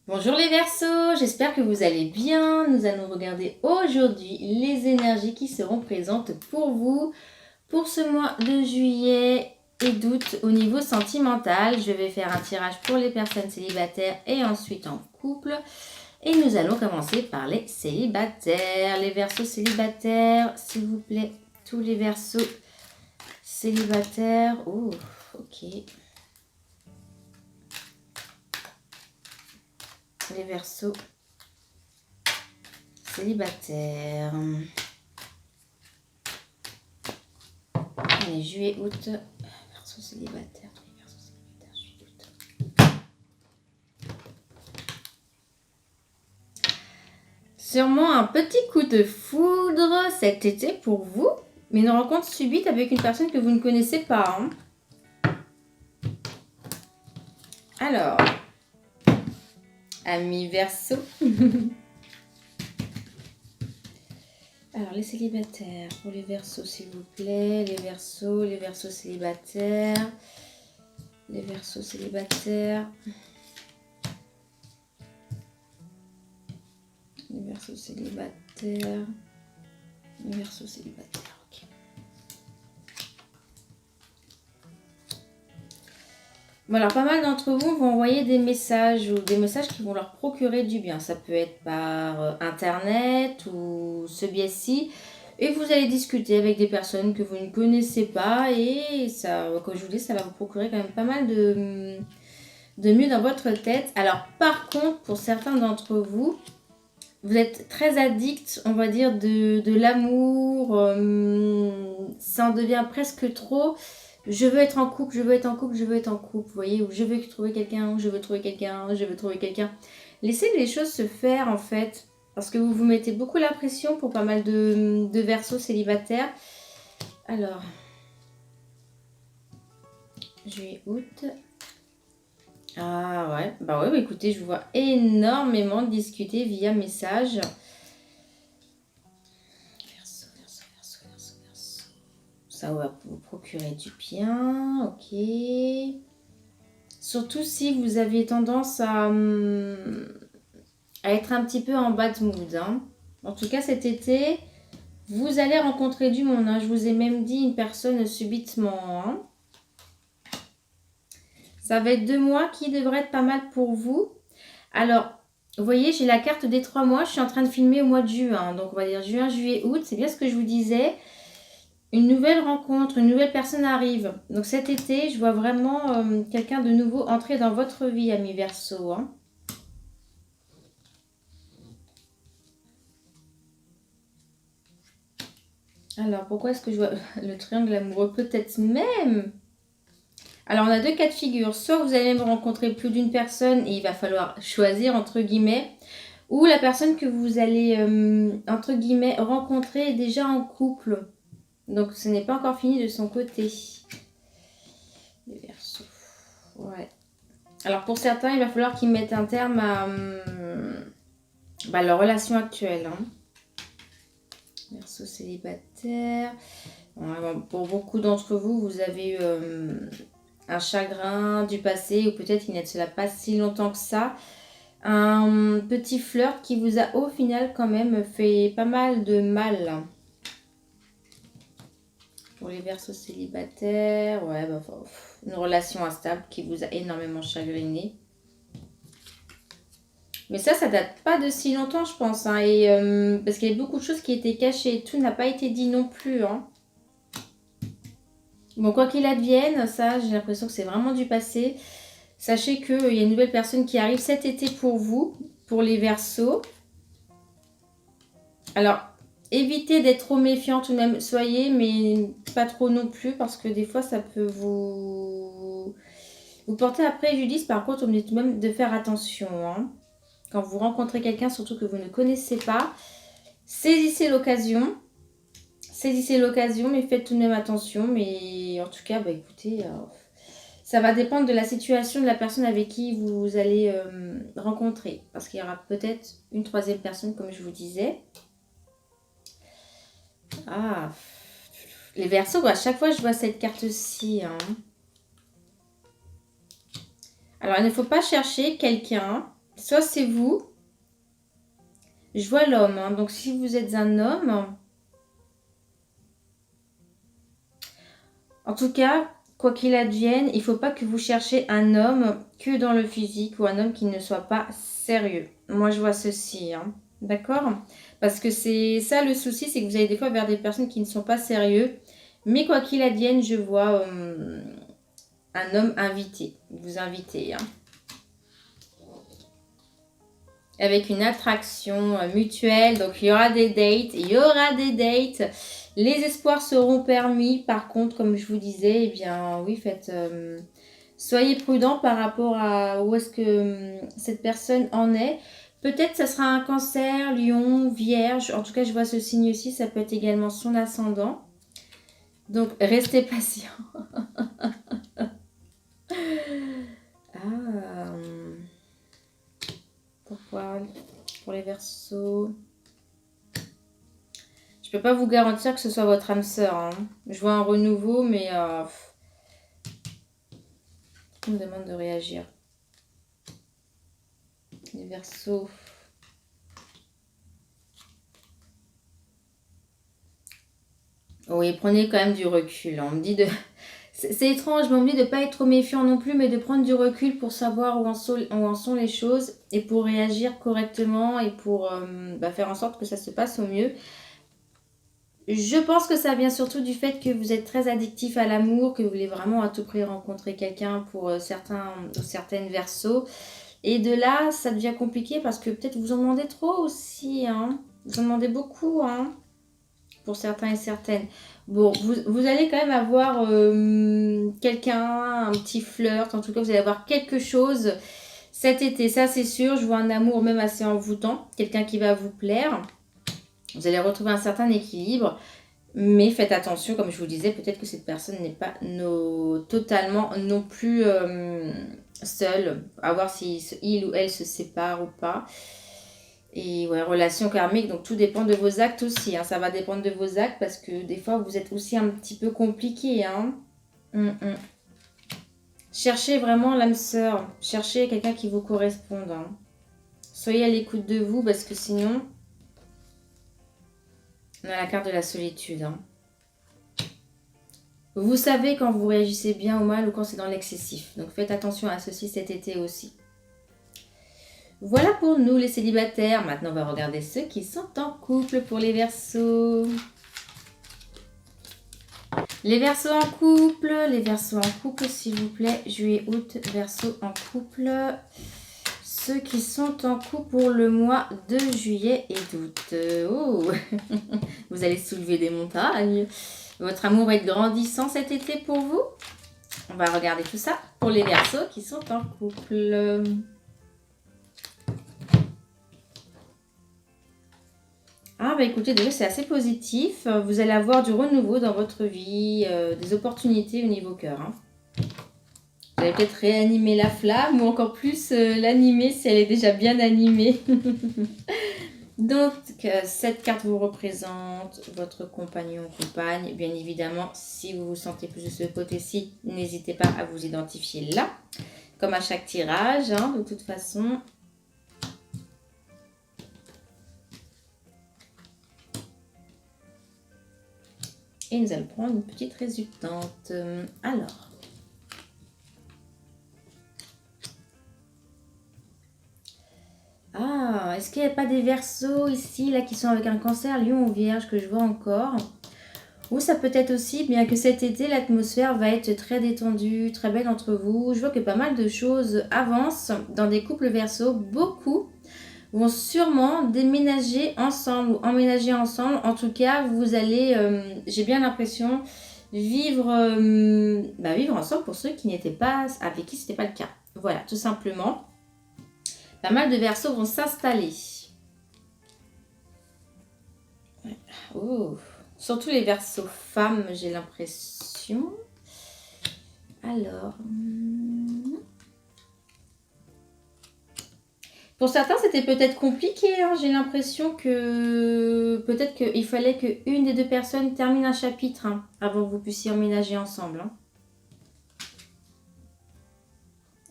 Bonjour les Verseaux, j'espère que vous allez bien. Nous allons regarder aujourd'hui les énergies qui seront présentes pour vous pour ce mois de juillet et d'août au niveau sentimental. Je vais faire un tirage pour les personnes célibataires et ensuite en couple. Et nous allons commencer par les célibataires. Les Verseaux célibataires, s'il vous plaît, tous les Verseaux célibataires. Oh, ok. Les Verseaux célibataire. Allez, juillet, août. Verseau célibataire. Verseau célibataire, juillet, août. Sûrement un petit coup de foudre cet été pour vous, mais une rencontre subite avec une personne que vous ne connaissez pas. Hein. Alors, amis Verseau. Alors, les célibataires, pour les Verseaux, s'il vous plaît. Les Verseaux célibataires. Les Verseaux célibataires. Les Verseaux célibataires. Les Verseaux célibataires, ok. Bon, alors, pas mal d'entre vous vont envoyer des messages ou des messages qui vont leur procurer du bien. Ça peut être par Internet ou ce biais-ci. Et vous allez discuter avec des personnes que vous ne connaissez pas. Et ça, comme je vous dis, ça va vous procurer quand même pas mal de mieux dans votre tête. Alors, par contre, pour certains d'entre vous, vous êtes très addict, on va dire, de l'amour. Ça en devient presque trop. Je veux être en couple, je veux être en couple, je veux être en couple, vous voyez, ou je veux trouver quelqu'un, ou je veux trouver quelqu'un, je veux trouver quelqu'un. Laissez les choses se faire, en fait, parce que vous vous mettez beaucoup la pression pour pas mal de Verseaux célibataires. Alors, juillet, août. Ah ouais, bah ouais, bah écoutez, je vous vois énormément discuter via message. Ça va vous procurer du bien, ok. Surtout si vous avez tendance à être un petit peu en bad mood. Hein. En tout cas, cet été, vous allez rencontrer du monde. Hein. Je vous ai même dit une personne subitement. Hein. Ça va être 2 mois qui devraient être pas mal pour vous. Alors, vous voyez, j'ai la carte des 3 mois. Je suis en train de filmer au mois de juin. Donc, on va dire juin, juillet, août. C'est bien ce que je vous disais. Une nouvelle rencontre, une nouvelle personne arrive. Donc cet été, je vois vraiment quelqu'un de nouveau entrer dans votre vie, amis Verseau. Hein. Alors, pourquoi est-ce que je vois le triangle amoureux? Peut-être même. Alors, on a 2 cas de figure. Soit vous allez même rencontrer plus d'une personne et il va falloir choisir, entre guillemets. Ou la personne que vous allez, entre guillemets, rencontrer est déjà en couple. Donc, ce n'est pas encore fini de son côté. Les Verseaux. Ouais. Alors pour certains, il va falloir qu'ils mettent un terme à leur relation actuelle. Hein. Verseau célibataire. Bon, pour beaucoup d'entre vous, vous avez eu un chagrin du passé ou peut-être il n'y a de cela pas si longtemps que ça. Un petit flirt qui vous a au final quand même fait pas mal de mal. Pour les Verseaux célibataires, ouais, bah, une relation instable qui vous a énormément chagriné. Mais ça date pas de si longtemps, je pense. Hein, et, parce qu'il y a beaucoup de choses qui étaient cachées. Tout n'a pas été dit non plus. Hein. Bon, quoi qu'il advienne, ça, j'ai l'impression que c'est vraiment du passé. Sachez qu'il y a une nouvelle personne qui arrive cet été pour vous, pour les Verseaux. Alors, évitez d'être trop méfiant tout de même. Soyez, mais pas trop non plus, parce que des fois, ça peut vous porter à préjudice. Par contre, on me dit tout de même de faire attention. Hein. Quand vous rencontrez quelqu'un, surtout que vous ne connaissez pas, saisissez l'occasion. Saisissez l'occasion, mais faites tout de même attention. Mais en tout cas, bah, écoutez, ça va dépendre de la situation de la personne avec qui vous allez rencontrer. Parce qu'il y aura peut-être une 3e personne, comme je vous disais. Ah, les Verseaux, à chaque fois, je vois cette carte-ci. Hein. Alors, il ne faut pas chercher quelqu'un soit c'est vous. Je vois l'homme, hein. Donc si vous êtes un homme, en tout cas, quoi qu'il advienne, il ne faut pas que vous cherchiez un homme que dans le physique ou un homme qui ne soit pas sérieux. Moi, je vois ceci, hein. D'accord? Parce que c'est ça le souci, c'est que vous allez des fois vers des personnes qui ne sont pas sérieux. Mais quoi qu'il advienne, je vois un homme invité, vous invitez, hein. Avec une attraction mutuelle. Donc, il y aura des dates. Il y aura des dates. Les espoirs seront permis. Par contre, comme je vous disais, eh bien, oui, soyez prudent par rapport à où est-ce que cette personne en est. Peut-être ça sera un cancer, lion, vierge. En tout cas, je vois ce signe-ci. Ça peut être également son ascendant. Donc, restez patient. Ah, pourquoi pour les Verseaux? Je peux pas vous garantir que ce soit votre âme sœur, hein. Je vois un renouveau, mais on me demande de réagir. Les Verseaux. Oui, prenez quand même du recul, hein. On me dit de... C'est étrange, mais on me dit de ne pas être trop méfiant non plus, mais de prendre du recul pour savoir où en sont les choses et pour réagir correctement et pour faire en sorte que ça se passe au mieux. Je pense que ça vient surtout du fait que vous êtes très addictif à l'amour, que vous voulez vraiment à tout prix rencontrer quelqu'un pour certains ou certaines Verseaux. Et de là, ça devient compliqué parce que peut-être vous en demandez trop aussi, hein. Vous en demandez beaucoup, hein, pour certains et certaines. Bon, vous allez quand même avoir quelqu'un, un petit flirt, en tout cas, vous allez avoir quelque chose cet été, ça c'est sûr. Je vois un amour même assez envoûtant, quelqu'un qui va vous plaire. Vous allez retrouver un certain équilibre, mais faites attention, comme je vous le disais, peut-être que cette personne n'est pas totalement non plus seule, à voir si il ou elle se sépare ou pas. Et ouais, relation karmique, donc tout dépend de vos actes aussi, hein. Ça va dépendre de vos actes parce que des fois vous êtes aussi un petit peu compliqué, hein. Cherchez vraiment l'âme sœur, cherchez quelqu'un qui vous corresponde, hein. Soyez à l'écoute de vous parce que sinon, on a la carte de la solitude, hein. Vous savez quand vous réagissez bien ou mal ou quand c'est dans l'excessif. Donc faites attention à ceci cet été aussi. Voilà pour nous les célibataires. Maintenant on va regarder ceux qui sont en couple pour les Verseaux. Les Verseaux en couple, s'il vous plaît. Juillet, août, Verseaux en couple. Ceux qui sont en couple pour le mois de juillet et d'août. Oh, vous allez soulever des montagnes. Votre amour va être grandissant cet été pour vous. On va regarder tout ça pour les Verseaux qui sont en couple. Ah bah écoutez, déjà c'est assez positif. Vous allez avoir du renouveau dans votre vie, des opportunités au niveau cœur, hein. Vous allez peut-être réanimer la flamme ou encore plus l'animer si elle est déjà bien animée. Donc, cette carte vous représente votre compagnon ou compagne. Bien évidemment, si vous vous sentez plus de ce côté-ci, n'hésitez pas à vous identifier là. Comme à chaque tirage, hein, de toute façon. Et nous allons prendre une petite résultante. Alors. Ah, est-ce qu'il n'y a pas des Verseaux ici, là, qui sont avec un cancer, lion ou vierge, que je vois encore? Ou ça peut être aussi, bien que cet été, l'atmosphère va être très détendue, très belle entre vous. Je vois que pas mal de choses avancent dans des couples Verseaux. Beaucoup vont sûrement déménager ensemble ou emménager ensemble. En tout cas, vous allez, j'ai bien l'impression, vivre ensemble pour ceux qui n'étaient pas, avec qui ce n'était pas le cas. Voilà, tout simplement. Pas mal de Verseaux vont s'installer. Oh. Surtout les Verseaux femmes, j'ai l'impression. Alors. Pour certains, c'était peut-être compliqué, hein. J'ai l'impression que peut-être qu'il fallait qu'une des deux personnes termine un chapitre, hein, avant que vous puissiez emménager ensemble, hein.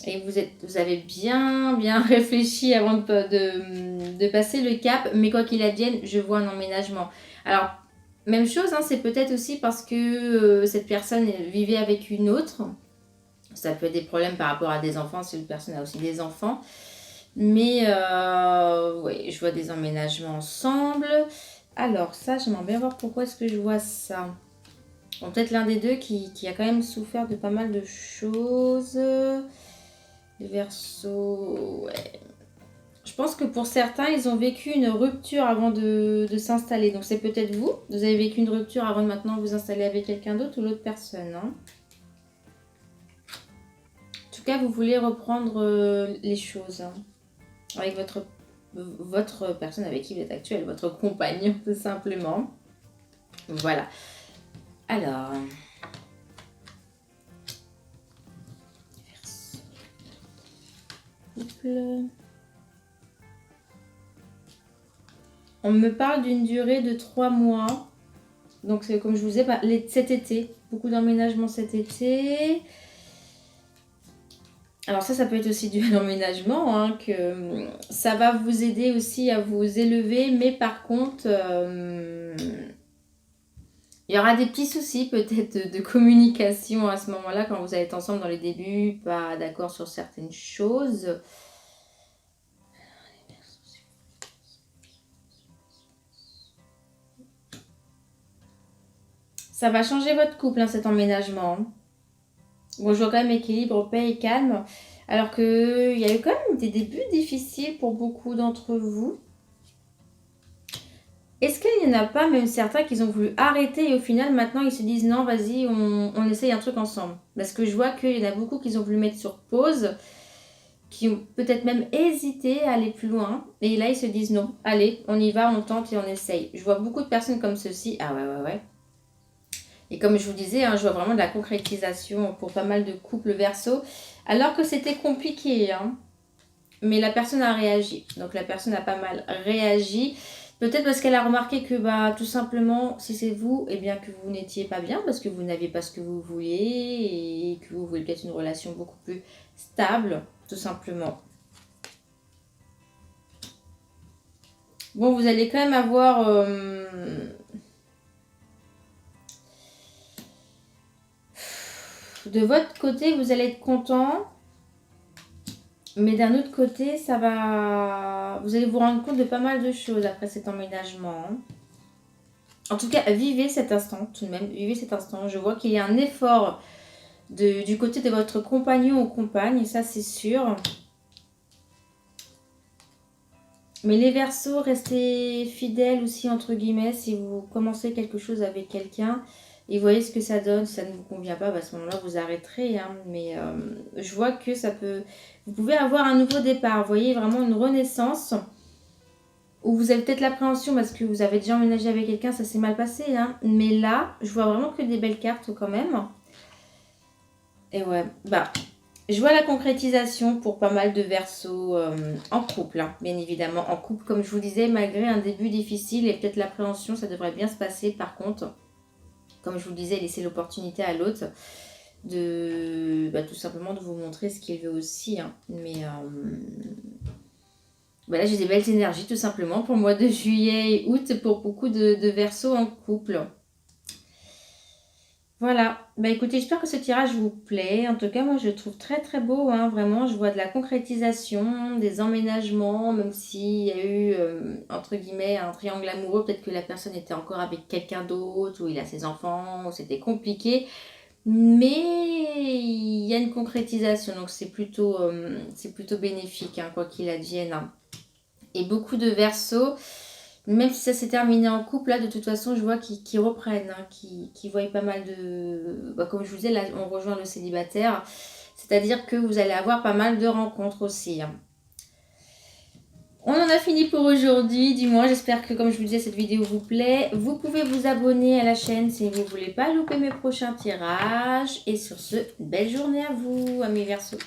Et vous avez bien réfléchi avant de passer le cap. Mais quoi qu'il advienne, je vois un emménagement. Alors, même chose, hein, c'est peut-être aussi parce que cette personne vivait avec une autre. Ça peut être des problèmes par rapport à des enfants, si une personne a aussi des enfants. Mais oui, je vois des emménagements ensemble. Alors ça, j'aimerais bien voir pourquoi est-ce que je vois ça. Bon, peut-être l'un des deux qui a quand même souffert de pas mal de choses. Les Verseaux, ouais. Je pense que pour certains, ils ont vécu une rupture avant de s'installer. Donc c'est peut-être vous. Vous avez vécu une rupture avant de maintenant vous installer avec quelqu'un d'autre ou l'autre personne. Hein. En tout cas, vous voulez reprendre les choses hein, avec votre personne avec qui vous êtes actuelle, votre compagne, tout simplement. Voilà. Alors... On me parle d'une durée de 3 mois. Donc, c'est comme je vous disais, cet été. Beaucoup d'emménagements cet été. Alors ça peut être aussi dû à l'emménagement, hein, que ça va vous aider aussi à vous élever. Mais par contre, il y aura des petits soucis peut-être de communication à ce moment-là, quand vous allez être ensemble dans les débuts, pas d'accord sur certaines choses. Ça va changer votre couple, hein, cet emménagement. Bon, je vois quand même équilibre, paix et calme. Alors qu'il y a eu quand même des débuts difficiles pour beaucoup d'entre vous. Est-ce qu'il n'y en a pas même certains qui ont voulu arrêter et au final, maintenant, ils se disent non, vas-y, on essaye un truc ensemble. Parce que je vois qu'il y en a beaucoup qui ont voulu mettre sur pause, qui ont peut-être même hésité à aller plus loin. Et là, ils se disent non, allez, on y va, on tente et on essaye. Je vois beaucoup de personnes comme ceci. Ah ouais. Et comme je vous disais, hein, je vois vraiment de la concrétisation pour pas mal de couples Verseau. Alors que c'était compliqué, hein. Mais la personne a réagi. Donc la personne a pas mal réagi. Peut-être parce qu'elle a remarqué que bah, tout simplement, si c'est vous, eh bien que vous n'étiez pas bien parce que vous n'aviez pas ce que vous vouliez et que vous voulez peut-être une relation beaucoup plus stable, tout simplement. Bon, vous allez quand même avoir... de votre côté, vous allez être content. Mais d'un autre côté, ça va... Vous allez vous rendre compte de pas mal de choses après cet emménagement. En tout cas, vivez cet instant, tout de même. Vivez cet instant. Je vois qu'il y a un effort du côté de votre compagnon ou compagne. Et ça, c'est sûr. Mais les Verseaux, restez fidèles aussi, entre guillemets, si vous commencez quelque chose avec quelqu'un. Et voyez ce que ça donne. Si ça ne vous convient pas, bah, à ce moment-là, vous arrêterez. Hein. Mais je vois que ça peut... Vous pouvez avoir un nouveau départ. Vous voyez, vraiment une renaissance. Où vous avez peut-être l'appréhension parce que vous avez déjà emménagé avec quelqu'un, ça s'est mal passé. Hein. Mais là, je vois vraiment que des belles cartes quand même. Et ouais, bah... Je vois la concrétisation pour pas mal de Verseaux en couple, hein, bien évidemment. En couple, comme je vous disais, malgré un début difficile et peut-être l'appréhension, ça devrait bien se passer. Par contre, comme je vous disais, laissez l'opportunité à l'autre de tout simplement de vous montrer ce qu'il veut aussi. Hein. Mais voilà, j'ai des belles énergies tout simplement pour le mois de juillet et août pour beaucoup de Verseaux en couple. Voilà, bah écoutez, j'espère que ce tirage vous plaît. En tout cas, moi je le trouve très très beau, hein. Vraiment, je vois de la concrétisation, des emménagements, même s'il y a eu, entre guillemets, un triangle amoureux, peut-être que la personne était encore avec quelqu'un d'autre, ou il a ses enfants, ou c'était compliqué. Mais il y a une concrétisation, donc c'est plutôt bénéfique, hein, quoi qu'il advienne. Hein. Et beaucoup de Verseaux... Même si ça s'est terminé en couple, là, de toute façon, je vois qu'ils reprennent, hein, qu'ils voient pas mal de... Bah, comme je vous disais, là, on rejoint le célibataire. C'est-à-dire que vous allez avoir pas mal de rencontres aussi. Hein. On en a fini pour aujourd'hui, du moins. J'espère que, comme je vous disais, cette vidéo vous plaît. Vous pouvez vous abonner à la chaîne si vous ne voulez pas louper mes prochains tirages. Et sur ce, belle journée à vous, amis Verseaux.